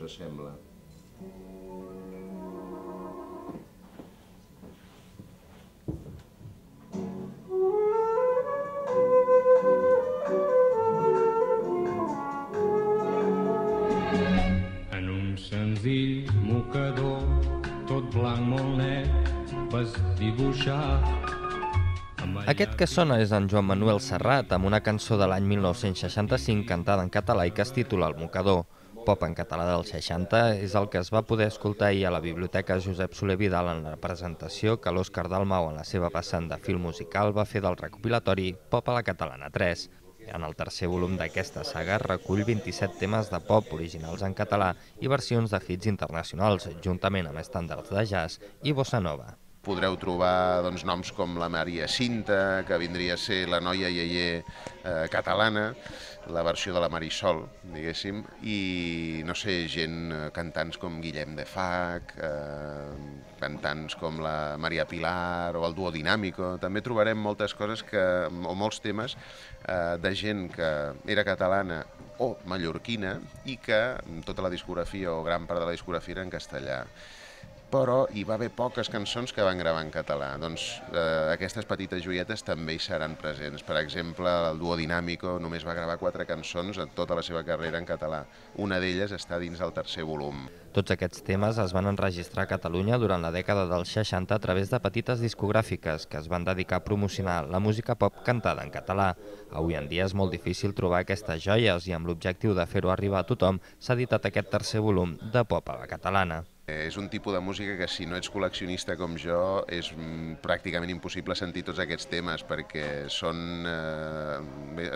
us sembla? En un senzill mocador, tot blanc molt net, vas dibuixar. Aquest que sona és en Joan Manuel Serrat, amb una cançó de l'any 1965 cantada en català i que es titula El mocador. Pop en català dels 60 és el que es va poder escoltar ahir a la Biblioteca Josep Soler Vidal en la presentació que l'Òscar Dalmau, en la seva vessant de fil musical, va fer del recopilatori Pop a la Catalana 3. En el tercer volum d'aquesta saga recull 27 temes de pop originals en català i versions de hits internacionals, juntament amb estàndards de jazz i bossa nova. Podreu trobar noms com la Maria Cinta, que vindria a ser la noia iaier catalana, la versió de la Marisol, diguéssim, i no sé, cantants com Guillem de Fac, cantants com la Maria Pilar o el Duo Dinámico. També trobarem moltes coses o molts temes de gent que era catalana o mallorquina i que tota la discografia o gran part de la discografia era en castellà. Però hi va haver poques cançons que van gravar en català. Doncs aquestes petites joietes també hi seran presents. Per exemple, el Duo Dinámico només va gravar 4 cançons en tota la seva carrera en català. Una d'elles està dins del tercer volum. Tots aquests temes es van enregistrar a Catalunya durant la dècada dels 60 a través de petites discogràfiques que es van dedicar a promocionar la música pop cantada en català. Avui en dia és molt difícil trobar aquestes joies i amb l'objectiu de fer-ho arribar a tothom s'ha editat aquest tercer volum de Pop a la Catalana. És un tipus de música que si no ets col·leccionista com jo és pràcticament impossible sentir tots aquests temes perquè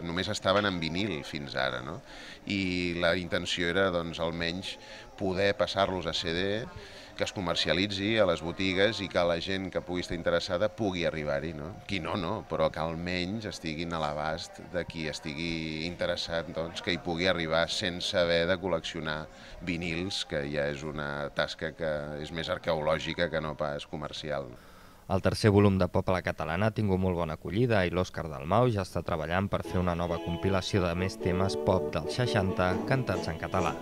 només estaven en vinil fins ara, no? I la intenció era almenys poder passar-los a CD, que es comercialitzi a les botigues i que la gent que pugui estar interessada pugui arribar-hi, no? Qui no, però que almenys estiguin a l'abast de qui estigui interessat, que hi pugui arribar sense haver de col·leccionar vinils, que ja és una tasca que és més arqueològica que no pas comercial. El tercer volum de Pop a la Catalana ha tingut molt bona acollida i l'Òscar Dalmau ja està treballant per fer una nova compilació de més temes pop dels 60 cantats en català.